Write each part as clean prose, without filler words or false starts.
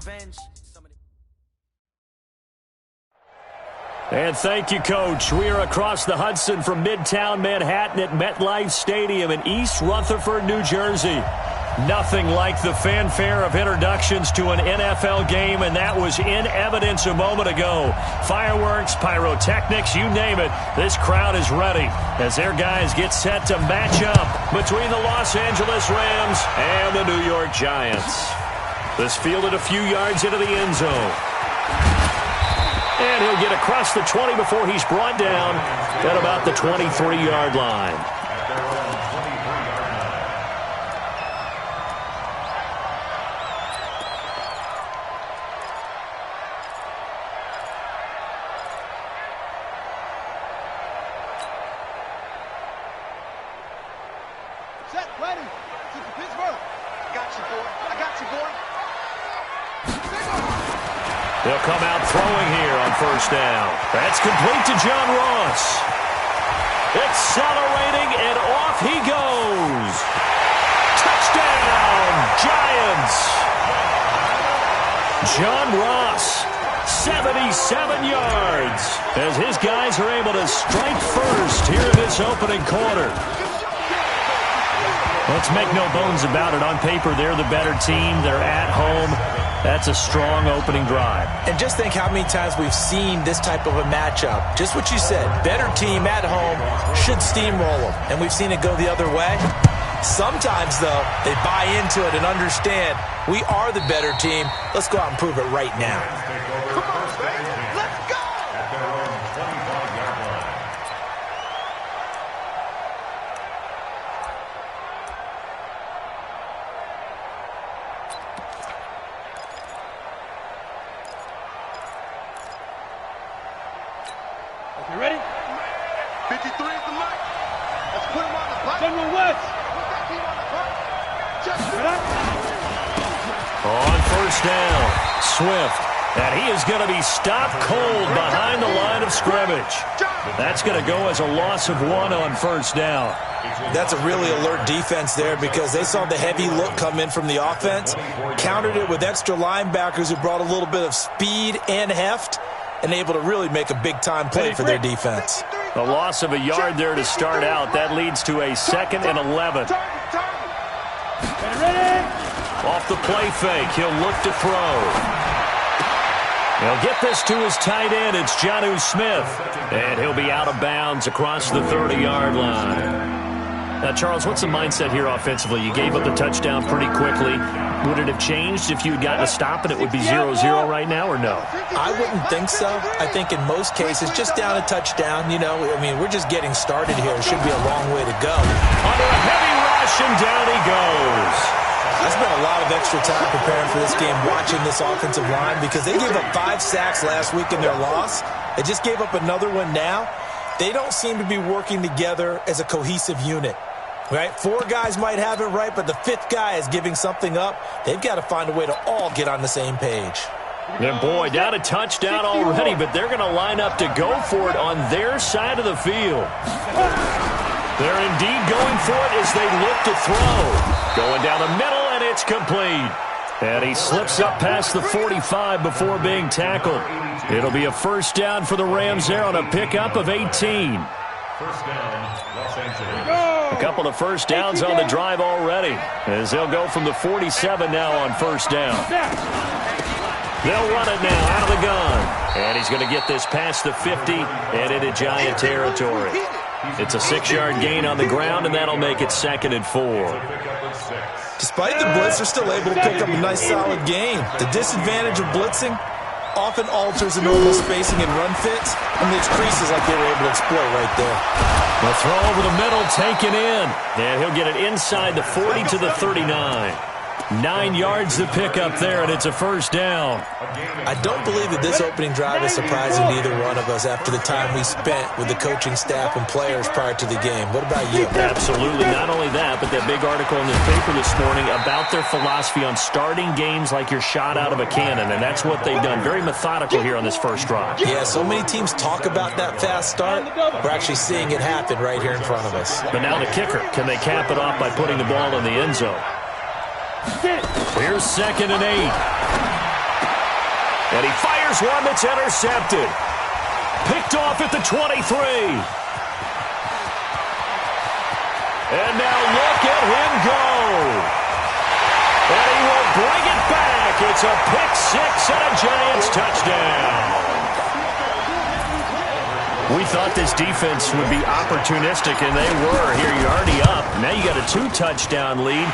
revenge. And thank you, Coach. We are across the Hudson from Midtown Manhattan at MetLife Stadium in East Rutherford, New Jersey. Nothing like the fanfare of introductions to an NFL game, and that was in evidence a moment ago. Fireworks, pyrotechnics, you name it. This crowd is ready as their guys get set to match up between the Los Angeles Rams and the New York Giants. This fielded a few yards into the end zone. And he'll get across the 20 before he's brought down at about the 23-yard line. Set, ready. Keep the Pittsburgh. I got you, boy. They'll come out throwing here on first down. That's complete to John Ross. Accelerating, and off he goes. Touchdown, Giants. John Ross, 77 yards, as his guys are able to strike first here in this opening quarter. Let's make no bones about it. On paper, they're the better team. They're at home. That's a strong opening drive. And just think how many times we've seen this type of a matchup. Just what you said, better team at home should steamroll them. And we've seen it go the other way. Sometimes, though, they buy into it and understand we are the better team. Let's go out and prove it right now. Come on, baby. Let's go. You ready? 53 is the mark. Let's put him on the block. General West. Put that team on the block. Just On first down, Swift. And he is going to be stopped cold behind the line of scrimmage. That's going to go as a loss of 1 on first down. That's a really alert defense there because they saw the heavy look come in from the offense, countered it with extra linebackers who brought a little bit of speed and heft, and able to really make a big-time play for their defense. A loss of a yard there to start out. That leads to a 2nd and 11. Off the play fake, he'll look to throw. He'll get this to his tight end. It's Jonnu Smith. And he'll be out of bounds across the 30-yard line. Now, Charles, what's the mindset here offensively? You gave up the touchdown pretty quickly. Would it have changed if you had gotten a stop and it would be 0-0 right now, or no? I wouldn't think so. I think in most cases, just down a touchdown, you know, I mean, we're just getting started here. It should be a long way to go. Under a heavy rush, and down he goes. I spent a lot of extra time preparing for this game, watching this offensive line, because they gave up 5 sacks last week in their loss. They just gave up another one now. They don't seem to be working together as a cohesive unit. Right? 4 guys might have it right, but the 5th guy is giving something up. They've got to find a way to all get on the same page. And boy, down a touchdown already, but they're going to line up to go for it on their side of the field. They're indeed going for it as they look to throw. Going down the middle, and it's complete. And he slips up past the 45 before being tackled. It'll be a first down for the Rams there on a pickup of 18. First down, Los Angeles. A couple of first downs on the drive already, as they'll go from the 47 now on first down. They'll run it now out of the gun. And he's going to get this past the 50 and into Giant territory. It's a 6-yard gain on the ground, and that'll make it 2nd and 4. Despite the blitz, they're still able to pick up a nice, solid gain. The disadvantage of blitzing often alters the normal spacing and run fits, and leaves creases like they were able to exploit right there. The throw over the middle, taken in. And he'll get it inside the 40 to the 39. 9 yards to pick up there, and it's a first down. I don't believe that this opening drive is surprising to either one of us after the time we spent with the coaching staff and players prior to the game. What about you? Absolutely. Not only that, but that big article in the paper this morning about their philosophy on starting games like you're shot out of a cannon, and that's what they've done. Very methodical here on this first drive. Yeah, so many teams talk about that fast start. We're actually seeing it happen right here in front of us. But now the kicker. Can they cap it off by putting the ball in the end zone? Here's 2nd and 8. And he fires one that's intercepted. Picked off at the 23. And now look at him go. And he will bring it back. It's a pick six and a Giants touchdown. We thought this defense would be opportunistic, and they were. Here, you're already up. Now you got a 2-touchdown lead.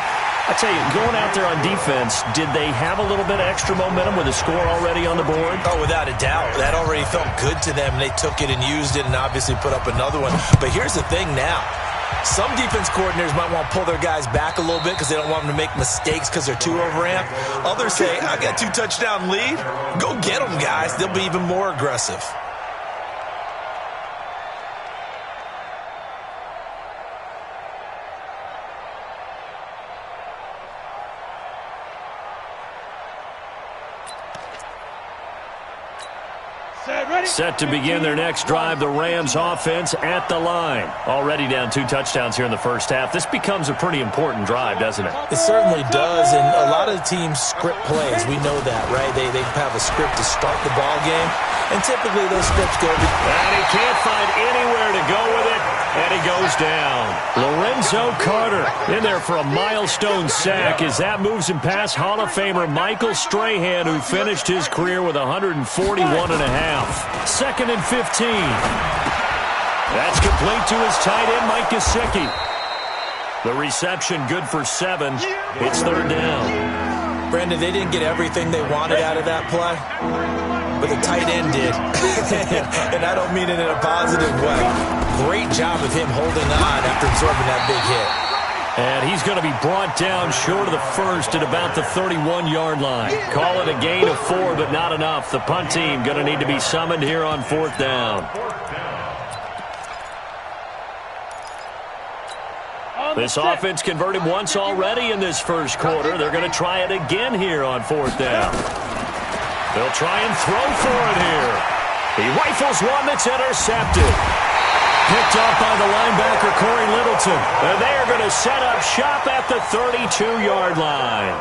I tell you, going out there on defense, did they have a little bit of extra momentum with a score already on the board? Oh, without a doubt. That already felt good to them. They took it and used it and obviously put up another one. But here's the thing now. Some defense coordinators might want to pull their guys back a little bit because they don't want them to make mistakes because they're too overamped. Others say, I got a 2-touchdown lead. Go get them, guys. They'll be even more aggressive. Set to begin their next drive, the Rams offense at the line. Already down 2 touchdowns here in the first half. This becomes a pretty important drive, doesn't it? It certainly does, and a lot of the teams script plays. We know that, right? They have a script to start the ball game, and typically those scripts go to... And he can't find anywhere to go with it, and he goes down. Lorenzo Carter in there for a milestone sack as that moves him past Hall of Famer Michael Strahan, who finished his career with 141.5. 2nd and 15. That's complete to his tight end, Mike Gesicki. The reception good for 7. It's 3rd down. Brandon, they didn't get everything they wanted out of that play, but the tight end did. And I don't mean it in a positive way. Great job of him holding on after absorbing that big hit. And he's going to be brought down short of the first at about the 31-yard line. Call it a gain of 4, but not enough. The punt team going to need to be summoned here on 4th down. This offense converted once already in this first quarter. They're going to try it again here on 4th down. They'll try and throw for it here. He rifles one that's intercepted. Picked off by the linebacker, Corey Littleton. And they are going to set up shop at the 32-yard line.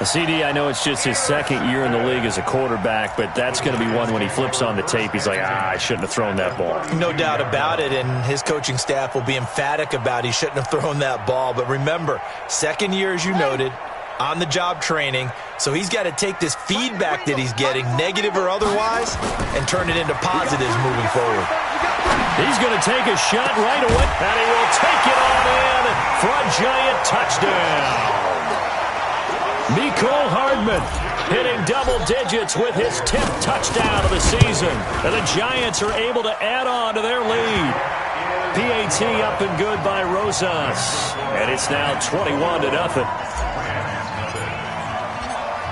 CD, I know it's just his 2nd year in the league as a quarterback, but that's going to be one when he flips on the tape, he's like, I shouldn't have thrown that ball. No doubt about it, and his coaching staff will be emphatic about he shouldn't have thrown that ball. But remember, 2nd year, as you noted, on-the-job training, so he's got to take this feedback that he's getting, negative or otherwise, and turn it into positives moving forward. He's going to take a shot right away, and he will take it on in for a Giant touchdown. Mecole Hardman hitting double digits with his 10th touchdown of the season. And the Giants are able to add on to their lead. PAT up and good by Rosas. And it's now 21-0.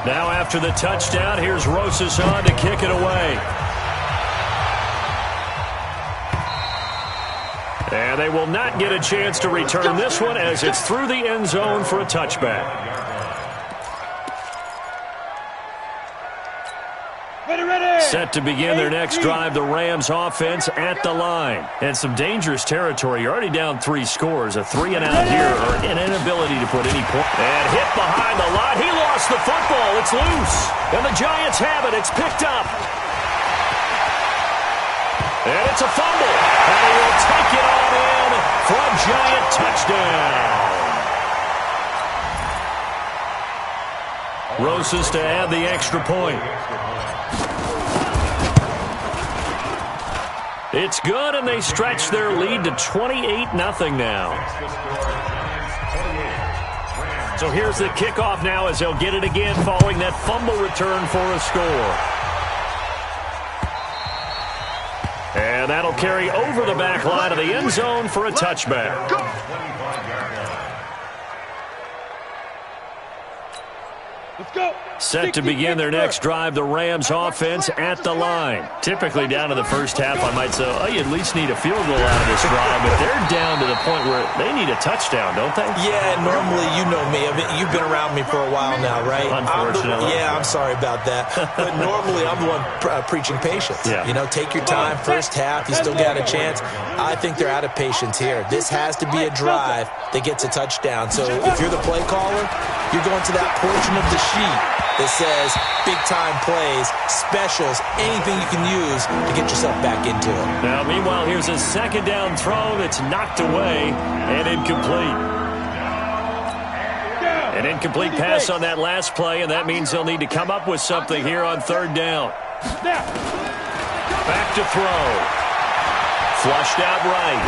Now after the touchdown, here's Rosas on to kick it away. And they will not get a chance to return this one as it's through the end zone for a touchback. Set to begin their next drive, the Rams offense at the line. And some dangerous territory. You're already down 3 scores. A 3-and-out here or an inability to put any point. And hit behind the line. He lost the football. It's loose. And the Giants have it. It's picked up. And it's a fumble. And they will take it on in for a Giant touchdown. Rosas to add the extra point. It's good, and they stretch their lead to 28-0 now. So here's the kickoff now as they'll get it again following that fumble return for a score. And that'll carry over the back line of the end zone for a touchback. Let's go. Set to begin their next drive, the Rams offense at the line. Typically down to the first half, I might say, oh, you at least need a field goal out of this drive, but they're down to the point where they need a touchdown, don't they? Yeah, normally, you know me. I mean, you've been around me for a while now, right? Unfortunately. I'm sorry about that. But normally, I'm the one preaching patience. Yeah. You know, take your time, first half, you still got a chance. I think they're out of patience here. This has to be a drive that gets a touchdown. So if you're the play caller, you're going to that portion of the sheet that says big-time plays, specials, anything you can use to get yourself back into it. Now, meanwhile, here's a second down throw that's knocked away and incomplete. An incomplete pass on that last play, and that means they'll need to come up with something here on third down. Back to throw. Flushed out right.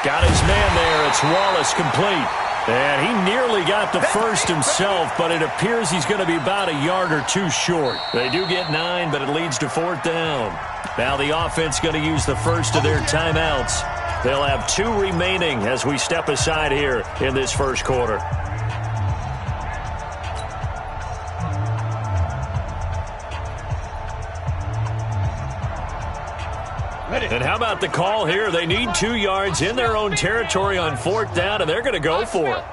Got his man there. It's Wallace complete. And he nearly got the first himself, but it appears he's going to be about a yard or two short. They do get 9, but it leads to fourth down. Now the offense going to use the first of their timeouts. They'll have 2 remaining as we step aside here in this first quarter. And how about the call here? They need 2 yards in their own territory on fourth down, and they're going to go for it.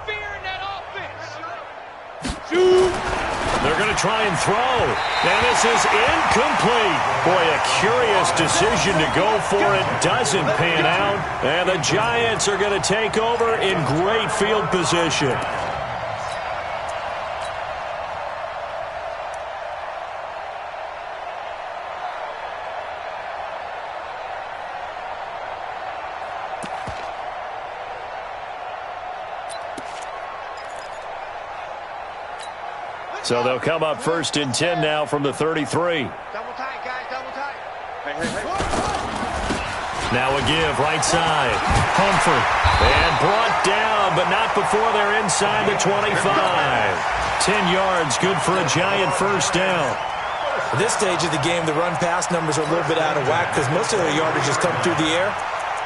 They're going to try and throw. And this is incomplete. Boy, a curious decision to go for it. Doesn't pan out. And the Giants are going to take over in great field position. So they'll come up first and 10 now from the 33. Double tight, guys, double tight. Now a give, right side. Humphrey. And brought down, but not before they're inside the 25. 10 yards, good for a Giant first down. At this stage of the game, the run-pass numbers are a little bit out of whack because most of their yardage has come through the air.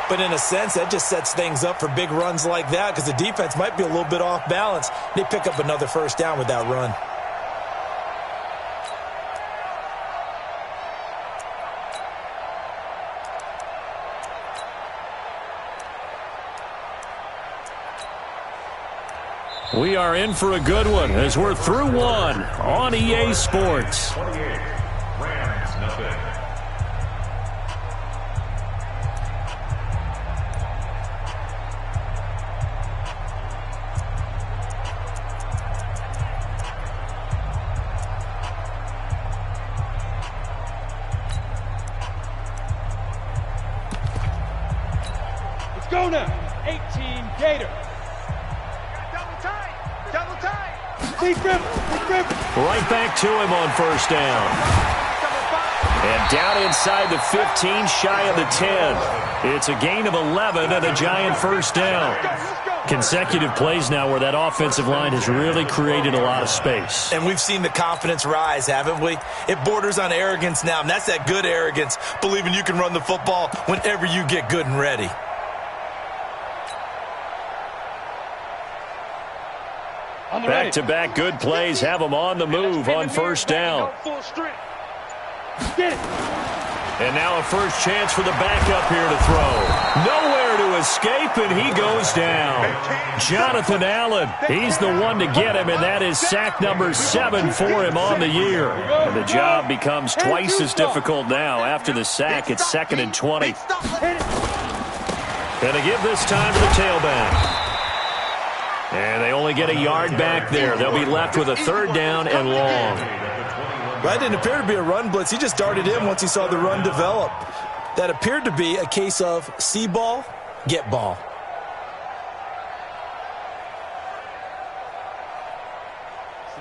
But in a sense, that just sets things up for big runs like that because the defense might be a little bit off balance. They pick up another first down with that run. We are in for a good one as we're through one on EA Sports. 28, Rams, nothing. Let's go now. 18 Gator. Double tight. Right back to him on first down. And down inside the 15, shy of the 10. It's a gain of 11 and a Giant first down. Consecutive plays now where that offensive line has really created a lot of space. And we've seen the confidence rise, haven't we? It borders on arrogance now, and that's that good arrogance, believing you can run the football whenever you get good and ready. Back-to-back good plays have them on the move on first down. And now a first chance for the backup here to throw. Nowhere to escape, and he goes down. Jonathan Allen, he's the one to get him, and that is sack number 7 for him on the year. And the job becomes twice as difficult now. After the sack, it's 2nd and 20. And they give this time to the tailback. And they only get a yard back there. They'll be left with a third down and long. That didn't appear to be a run blitz. He just darted in once he saw the run develop. That appeared to be a case of see ball, get ball.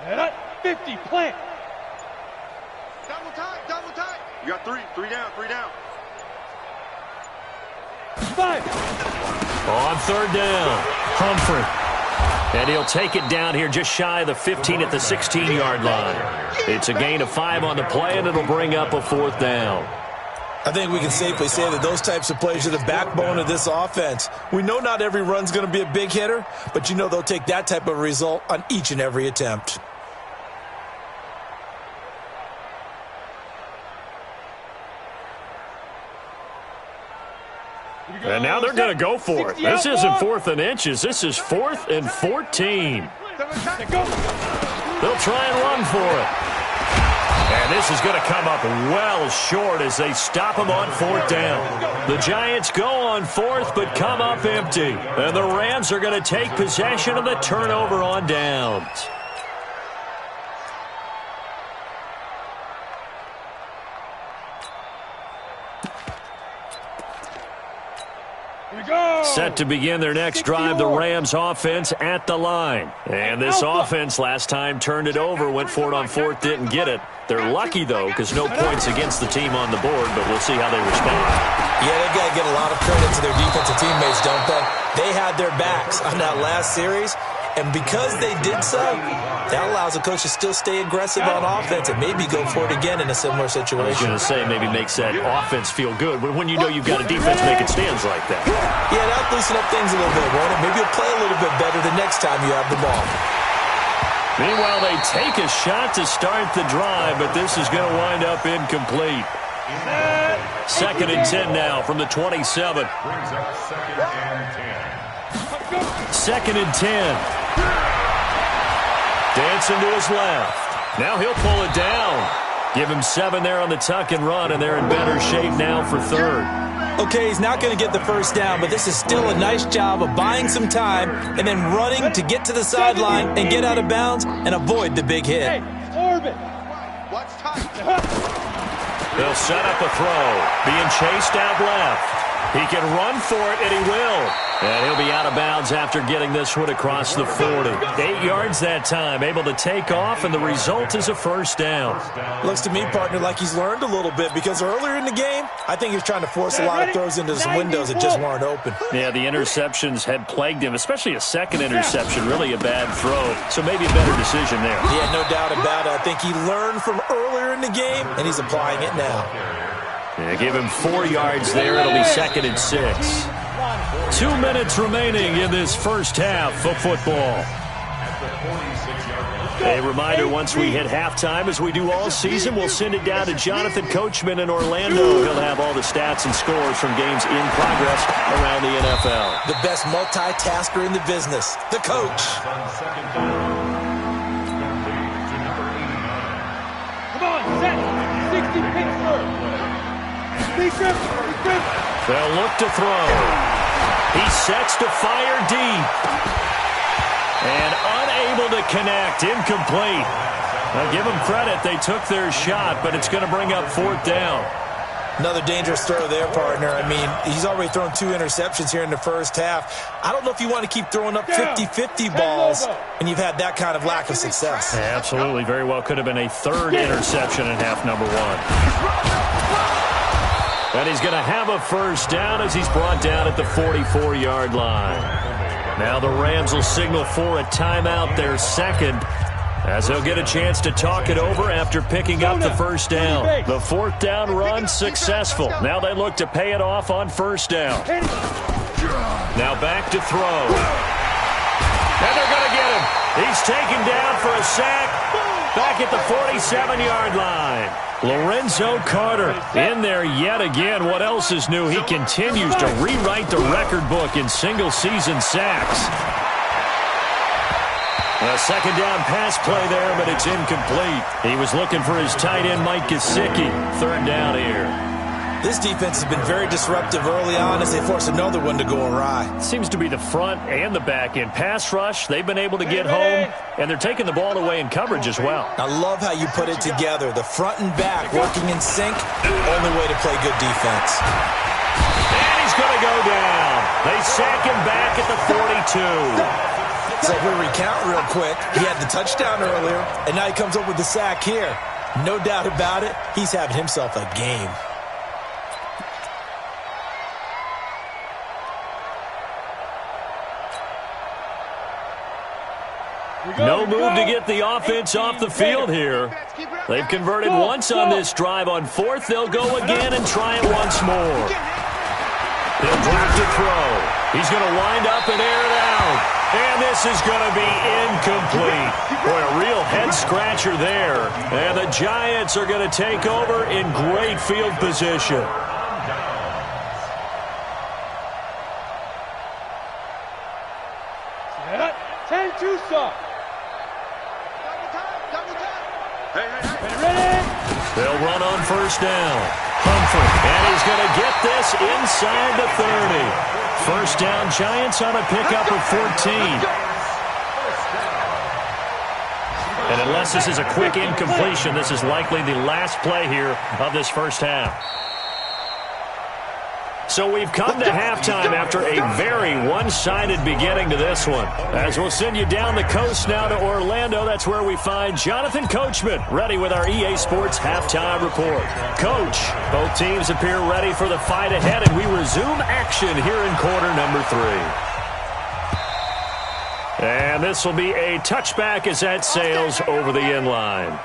Set up, 50, plant. Double tight. You got 3 down. 5. On third down, Humphrey. And he'll take it down here just shy of the 15 at the 16-yard line. It's a gain of 5 on the play, and it'll bring up a fourth down. I think we can safely say that those types of plays are the backbone of this offense. We know not every run's going to be a big hitter, but you know they'll take that type of result on each and every attempt. And now they're going to go for it. This isn't 4th and inches. This is 4th and 14. They'll try and run for it. And this is going to come up well short as they stop him on fourth down. The Giants go on fourth but come up empty. And the Rams are going to take possession of the turnover on downs. Here we go. Set to begin their next drive, the Rams offense at the line. And this offense last time turned it over, went for it on fourth, didn't get it. They're lucky, though, because no points against the team on the board, but we'll see how they respond. Yeah, they've got to get a lot of credit to their defensive teammates, don't they? They had their backs on that last series, and because they did so, that allows the coach to still stay aggressive on offense and maybe go for it again in a similar situation. I was going to say maybe makes that offense feel good, but when you know you've got a defense making stands like that. Yeah, that'll loosen up things a little bit, won't it? Maybe you'll play a little bit better the next time you have the ball. Meanwhile, they take a shot to start the drive, but this is going to wind up incomplete. Second and 10 now from the 27. Second and 10. Dancing to his left. Now he'll pull it down. Give him 7 there on the tuck and run, and they're in better shape now for third. Okay, he's not going to get the first down, but this is still a nice job of buying some time and then running to get to the sideline and get out of bounds and avoid the big hit. Hey, orbit. Watch time. They'll set up a throw. Being chased out left. He can run for it, and he will. And he'll be out of bounds after getting this one across the 40. 8 yards that time, able to take off, and the result is a first down. Looks to me, partner, like he's learned a little bit because earlier in the game, I think he was trying to force a lot of throws into his windows that just weren't open. Yeah, the interceptions had plagued him, especially a second interception, really a bad throw. So maybe a better decision there. Yeah, no doubt about it. I think he learned from earlier in the game, and he's applying it now. Yeah, give him 4 yards there. It'll be second and 6. 2 minutes remaining in this first half of football. A reminder, once we hit halftime, as we do all season, we'll send it down to Jonathan Coachman in Orlando. He'll have all the stats and scores from games in progress around the NFL. The best multitasker in the business, the coach. Come on, set. 60 Pittsburgh. They'll look to throw. He sets to fire deep. And unable to connect. Incomplete. Now give them credit. They took their shot, but it's going to bring up fourth down. Another dangerous throw there, partner. I mean, he's already thrown 2 interceptions here in the first half. I don't know if you want to keep throwing up 50-50 balls, and you've had that kind of lack of success. Yeah, absolutely. Very well could have been a third interception in half number 1. And he's going to have a first down as he's brought down at the 44-yard line. Now the Rams will signal for a timeout, their second, as they'll get a chance to talk it over after picking up the first down. The fourth down run successful. Now they look to pay it off on first down. Now back to throw. And they're going to get him. He's taken down for a sack back at the 47-yard line. Lorenzo Carter in there yet again. What else is new? He continues to rewrite the record book in single-season sacks. A second down pass play there, but it's incomplete. He was looking for his tight end, Mike Gesicki. Third down here. This defense has been very disruptive early on as they force another one to go awry. Seems to be the front and the back end. Pass rush, they've been able to get home, and they're taking the ball away in coverage as well. I love how you put it together. The front and back working in sync, only way to play good defense. And he's going to go down. They sack him back at the 42. So if we recount real quick, he had the touchdown earlier, and now he comes up with the sack here. No doubt about it, he's having himself a game. No move to get the offense off the field here. They've converted once on this drive. On fourth, they'll go again and try it once more. He'll drop to throw. He's going to wind up and air it out. And this is going to be incomplete. Boy, a real head-scratcher there. And the Giants are going to take over in great field position. Set. 10 Tucson. Ready? They'll run on first down. Humphrey, and he's going to get this inside the 30. First down, Giants on a pickup of 14. And unless this is a quick incompletion, this is likely the last play here of this first half. So we've come to halftime after a very one-sided beginning to this one. As we'll send you down the coast now to Orlando, that's where we find Jonathan Coachman ready with our EA Sports Halftime Report. Coach, both teams appear ready for the fight ahead, and we resume action here in quarter number 3. And this will be a touchback as that sails over the end line.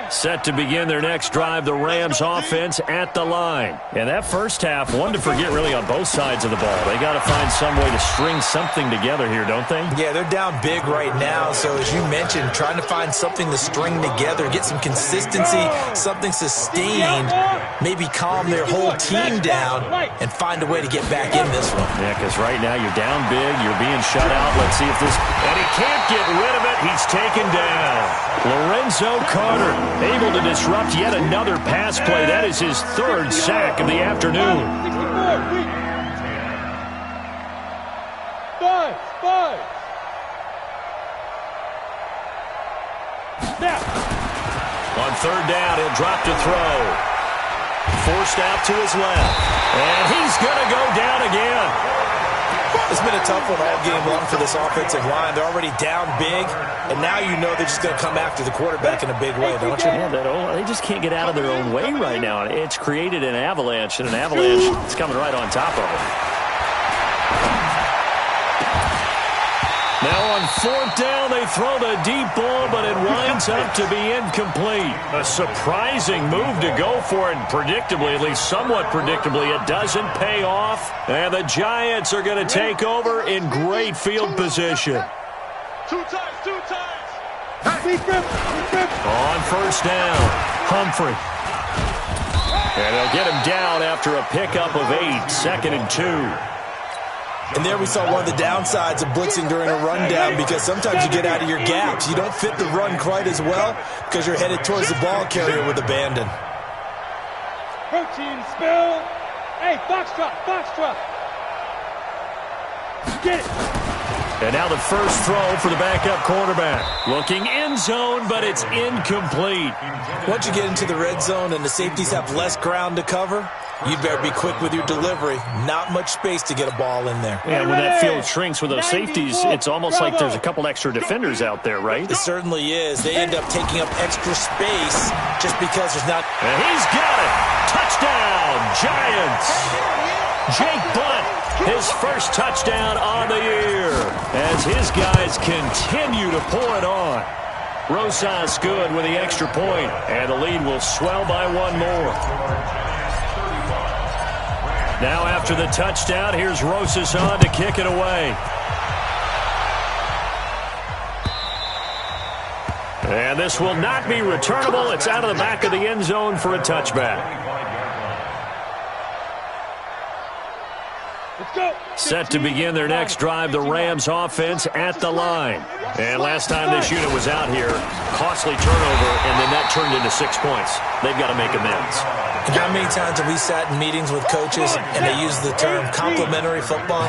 Set to begin their next drive, the Rams offense at the line. And that first half, one to forget really on both sides of the ball. They got to find some way to string something together here, don't they? Yeah, they're down big right now. So as you mentioned, trying to find something to string together, get some consistency, something sustained, maybe calm their whole team down and find a way to get back in this one. Yeah, because right now you're down big, you're being shut out. Let's see if this... And he can't get rid of it. He's taken down. Lorenzo Carter able to disrupt yet another pass play. That is his third sack of the afternoon. 5. Snap. On third down, he'll drop to throw. Forced out to his left. And he's going to go down again. It's been a tough one all game long for this offensive line. They're already down big, and now you know they're just going to come after the quarterback in a big way, don't you? Yeah, they just can't get out of their own way right now. It's created an avalanche, and an avalanche is coming right on top of it. Now on fourth down, they throw the deep ball, but it winds up to be incomplete. A surprising move to go for it, and predictably, at least somewhat predictably, it doesn't pay off. And the Giants are going to take over in great field position. Two times. On first down, Humphrey. And they'll get him down after a pickup of 8, 2nd and 2. And there we saw one of the downsides of blitzing during a rundown, because sometimes you get out of your gaps. You don't fit the run quite as well because you're headed towards the ball carrier with abandon. Protein spill. Hey, Foxtrot. Get it. And now the first throw for the backup quarterback. Looking end zone, but it's incomplete. Once you get into the red zone and the safeties have less ground to cover, you better be quick with your delivery. Not much space to get a ball in there. And when that field shrinks with those safeties, it's almost like there's a couple extra defenders out there, right? It certainly is. They end up taking up extra space just because there's not... And he's got it. Touchdown, Giants. Jake Butt, his first touchdown on the year, as his guys continue to pour it on. Rosas good with the extra point, and the lead will swell by one more. Now after the touchdown, here's Rosas on to kick it away. And this will not be returnable. It's out of the back of the end zone for a touchback. Set to begin their next drive, the Rams offense at the line. And last time this unit was out here, costly turnover, and then that turned into 6 points. They've got to make amends. And how many times have we sat in meetings with coaches and they use the term complementary football?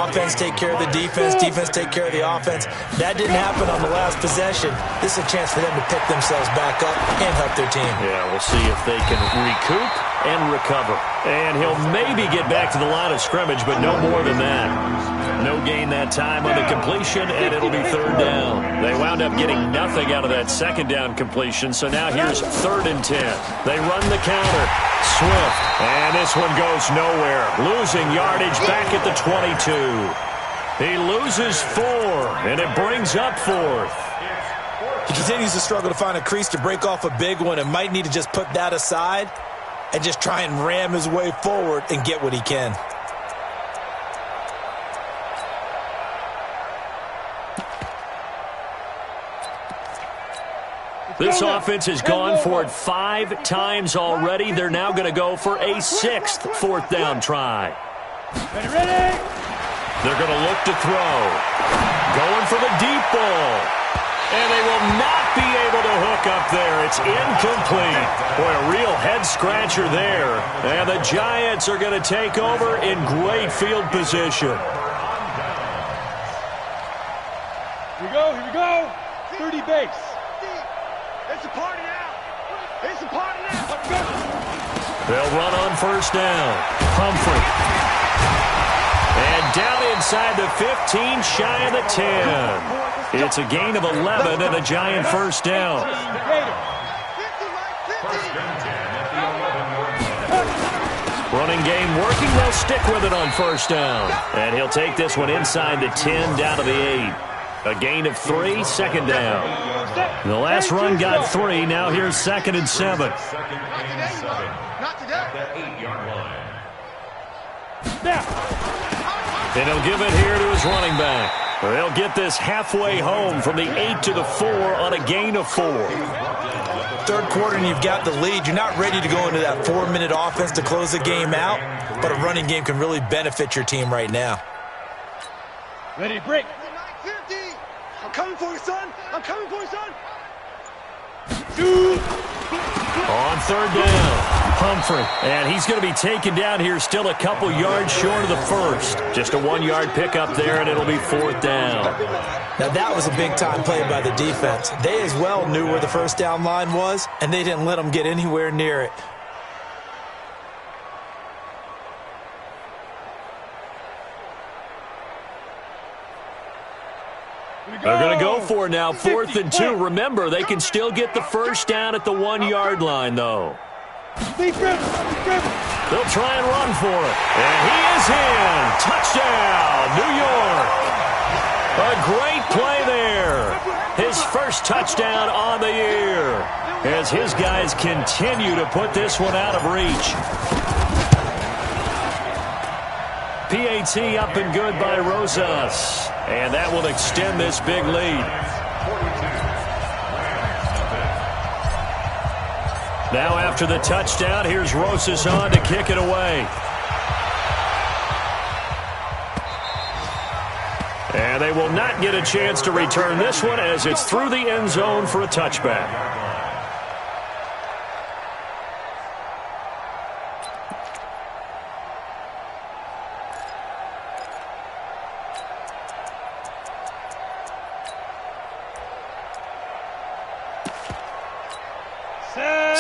Offense take care of the defense, defense take care of the offense. That didn't happen on the last possession. This is a chance for them to pick themselves back up and help their team. Yeah, we'll see if they can recoup and recover. And he'll maybe get back to the line of scrimmage, but no more than that. No gain that time on the completion, and it'll be third down. They wound up getting nothing out of that second down completion, so now here's 3rd and 10. They run the counter. Swift, and this one goes nowhere. Losing yardage back at the 22. He loses 4, and it brings up 4th. He continues to struggle to find a crease to break off a big one and might need to just put that aside and just try and ram his way forward and get what he can. This offense has gone for it 5 times already. They're now going to go for a 6th 4th down try. Ready. They're going to look to throw. Going for the deep ball. And they will not be able to hook up there. It's incomplete. Boy, a real head-scratcher there. And the Giants are going to take over in great field position. Here we go. 30 base. It's a party now. It's a party now. Let's go. They'll run on first down. Humphrey. And down inside the 15, shy of the 10. It's a gain of 11 and a giant first down. Running game working. They'll stick with it on first down. And he'll take this one inside the 10, down to the 8. A gain of 3, second down. The last run got 3. Now here's 2nd and 7. Not today. And he'll give it here to his running back. They'll get this halfway home from the 8 to the 4 on a gain of 4. Third quarter and you've got the lead. You're not ready to go into that 4-minute offense to close the game out, but a running game can really benefit your team right now. Ready to break. 50. I'm coming for you, son. I'm coming for you, son. On third down, Humphrey. And he's going to be taken down here, still a couple yards short of the first. Just a 1-yard pickup there, and it'll be 4th down. Now that was a big-time play by the defense. They as well knew where the first down line was, and they didn't let them get anywhere near it. They're going to go for it now, 4th and 2. Remember, they can still get the first down at the 1-yard line, though. They'll try and run for it. And he is in. Touchdown, New York. A great play there. His first touchdown on the year as his guys continue to put this one out of reach. PAT up and good by Rosas. And that will extend this big lead. Now after the touchdown, here's Rosas on to kick it away. And they will not get a chance to return this one as it's through the end zone for a touchback.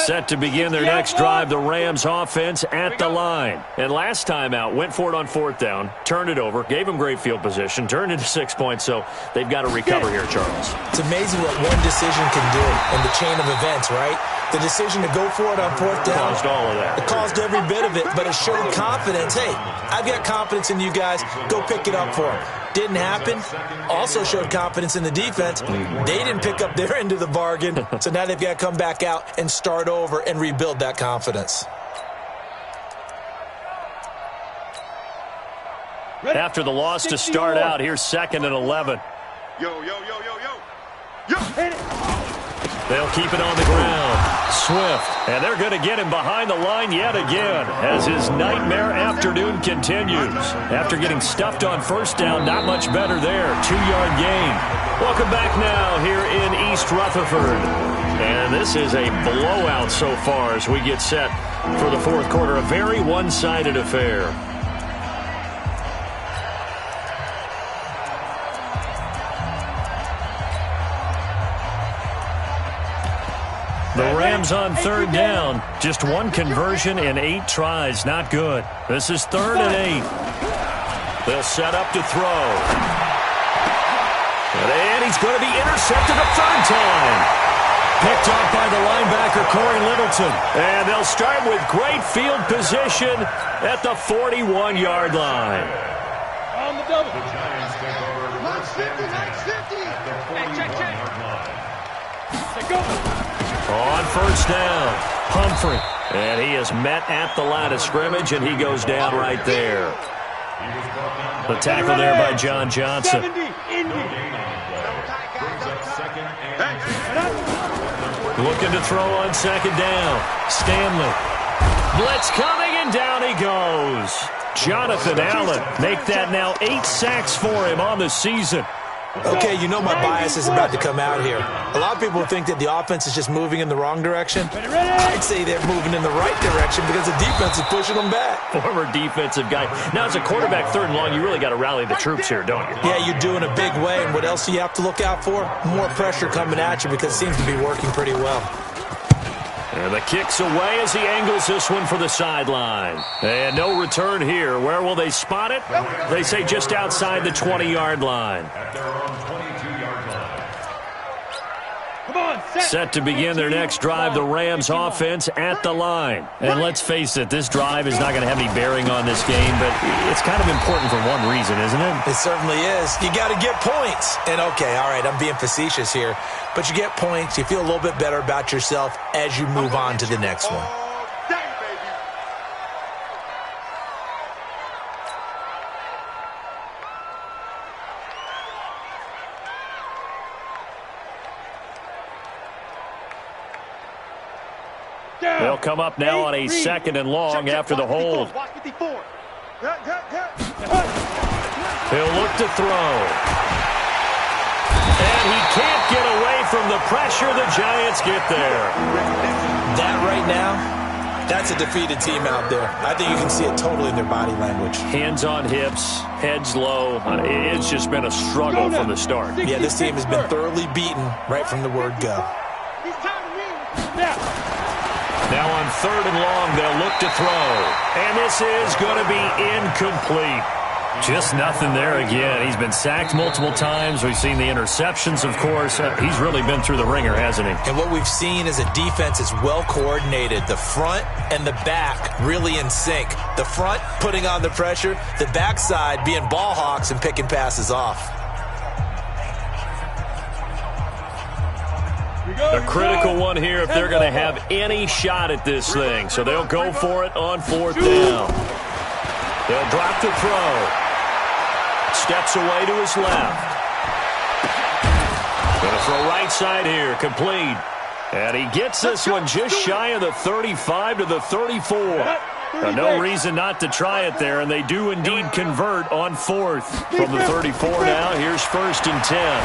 Set to begin their next drive, the Rams offense at the line. And last time out, went for it on 4th down, turned it over, gave them great field position, turned into 6 points, so they've got to recover here, Charles. It's amazing what one decision can do in the chain of events, right? The decision to go for it on 4th down. Caused all of that. It caused every bit of it, but it showed confidence. Hey, I've got confidence in you guys. Go pick it up for them. Didn't happen. Also showed confidence in the defense. They didn't pick up their end of the bargain, so now they've got to come back out and start over and rebuild that confidence. After the loss to start out, here's 2nd and 11. Yo. They'll keep it on the ground. Swift. And they're going to get him behind the line yet again as his nightmare afternoon continues. After getting stuffed on first down, not much better there. 2-yard gain. Welcome back now here in East Rutherford. And this is a blowout so far as we get set for the 4th quarter. A very one-sided affair. The Rams on 3rd down. Just 1 conversion in 8 tries. Not good. This is 3rd and 8. They'll set up to throw. And he's going to be intercepted a 3rd time. Picked off by the linebacker, Corey Littleton. And they'll start with great field position at the 41-yard line. On the double. Max 50. Hey, check. Let's go. On first down, Humphrey. And he is met at the line of scrimmage, and he goes down right there. The tackle there by John Johnson. 70, Looking to throw on 2nd down. Stanley. Blitz coming, and down he goes. Jonathan Allen make that now 8 sacks for him on the season. Okay, you know my bias is about to come out here. A lot of people think that the offense is just moving in the wrong direction. I'd say they're moving in the right direction because the defense is pushing them back. Former defensive guy. Now, as a quarterback 3rd and long, you really got to rally the troops here, don't you? Yeah, you do in a big way. And what else do you have to look out for? More pressure coming at you because it seems to be working pretty well. And the kick's away as he angles this one for the sideline. And no return here. Where will they spot it? They say just outside the 20-yard line. Set to begin their next drive, the Rams offense at the line. And let's face it, this drive is not going to have any bearing on this game, but it's kind of important for one reason, isn't it? It certainly is. You got to get points. And okay, all right, I'm being facetious here, but you get points, you feel a little bit better about yourself as you move on to the next one. They'll come up now on a 2nd and long after the hold. He'll look to throw. And he can't get away from the pressure. The Giants get there. That right now, that's a defeated team out there. I think you can see it totally in their body language. Hands on hips, heads low. It's just been a struggle from the start. Yeah, this team has been thoroughly beaten right from the word go. Now on 3rd and long, they'll look to throw. And this is going to be incomplete. Just nothing there again. He's been sacked multiple times. We've seen the interceptions, of course. He's really been through the ringer, hasn't he? And what we've seen is a defense is well coordinated. The front and the back really in sync. The front putting on the pressure. The backside being ball hawks and picking passes off. A critical one here if they're going to have any shot at this thing. So they'll go for it on 4th down. They'll drop the throw. Steps away to his left. Going to throw right side here. Complete. And he gets this one just shy of the 35 to the 34. No reason not to try it there, and they do indeed convert on 4th. From the 34 now, here's 1st and 10.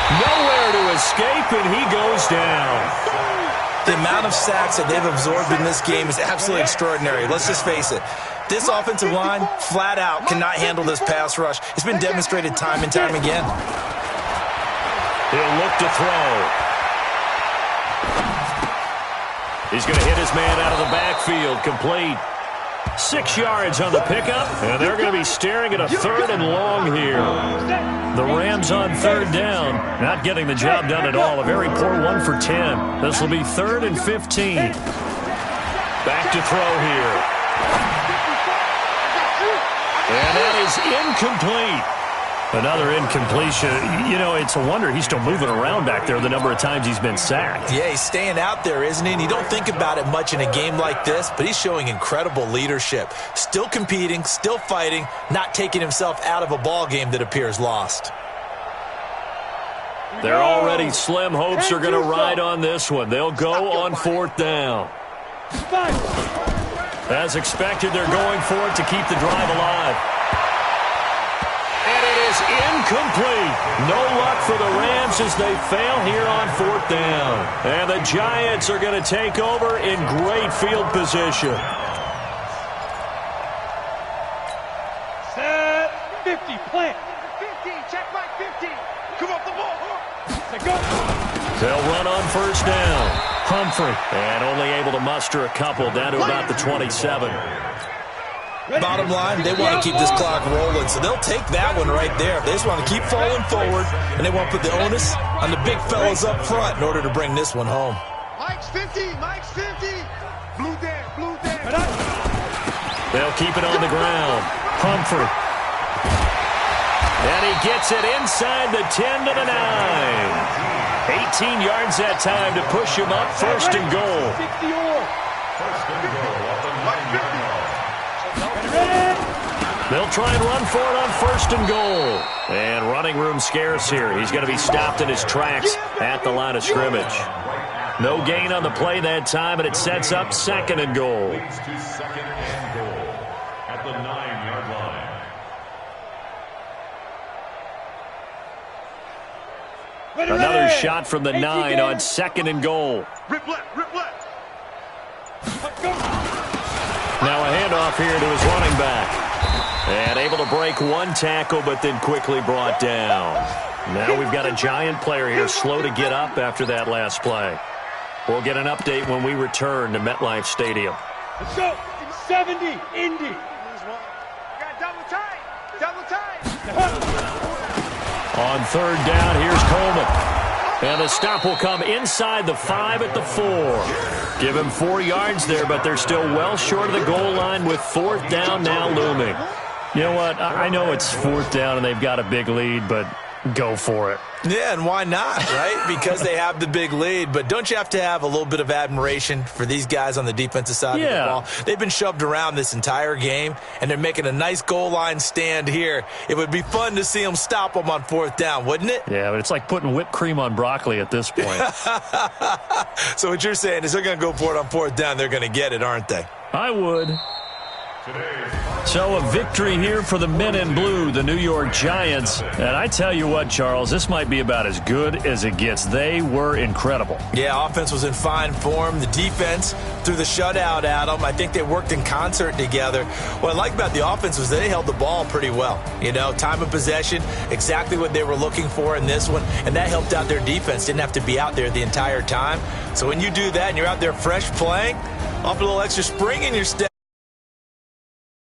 Nowhere to escape, and he goes down. The amount of sacks that they've absorbed in this game is absolutely extraordinary. Let's just face it. This offensive line, flat out, cannot handle this pass rush. It's been demonstrated time and time again. He'll look to throw. He's going to hit his man out of the backfield. Complete. 6 yards on the pickup, and they're going to be staring at a 3rd and long here. The Rams on 3rd down, not getting the job done at all. A very poor 1 for 10. This will be 3rd and 15. Back to throw here. And that is incomplete. Another incompletion. You know, it's a wonder he's still moving around back there the number of times he's been sacked. Yeah, he's staying out there, isn't he? And you don't think about it much in a game like this, but he's showing incredible leadership. Still competing, still fighting, not taking himself out of a ball game that appears lost. Their already slim hopes are going to ride on this one. They'll go on 4th down. As expected, they're going for it to keep the drive alive. And it is incomplete. No luck for the Rams as they fail here on 4th down. And the Giants are going to take over in great field position. Set 50, plant. 50, check my 50. Come off the ball. Go. They'll run on 1st down. Humphrey, and only able to muster a couple down to about the 27. Bottom line, they want to keep this clock rolling, so they'll take that one right there. They just want to keep falling forward, and they want to put the onus on the big fellas up front in order to bring this one home. Mike's 50, Mike's 50. Blue there, blue there. They'll keep it on the ground. Humphrey. And he gets it inside the 10 to the 9. 18 yards that time to push him up 1st and goal. They'll try and run for it on 1st and goal. And running room scarce here. He's going to be stopped in his tracks at the line of scrimmage. No gain on the play that time, and it sets up 2nd and goal. At the 9-yard line. Another shot from the 9 on 2nd and goal. Rip left, rip left. Now a handoff here to his running back. And able to break one tackle, but then quickly brought down. Now we've got a Giant player here slow to get up after that last play. We'll get an update when we return to MetLife Stadium. Let's go. 70, Indy. Double time. On third down, here's Coleman. And the stop will come inside the 5 at the 4. Give him 4 yards there, but they're still well short of the goal line with fourth down now looming. You know what? I know it's fourth down and they've got a big lead, but go for it. Yeah, and why not, right? Because they have the big lead. But don't you have to have a little bit of admiration for these guys on the defensive side of the ball? They've been shoved around this entire game, and they're making a nice goal line stand here. It would be fun to see them stop them on fourth down, wouldn't it? Yeah, but it's like putting whipped cream on broccoli at this point. So what you're saying is they're going to go for it on fourth down. They're going to get it, aren't they? I would. So a victory here for the men in blue, the New York Giants. And I tell you what, Charles, this might be about as good as it gets. They were incredible. Yeah, offense was in fine form. The defense threw the shutout at them. I think they worked in concert together. What I like about the offense was they held the ball pretty well. You know, time of possession, exactly what they were looking for in this one. And that helped out their defense. Didn't have to be out there the entire time. So when you do that and you're out there fresh playing, off a little extra spring in your step,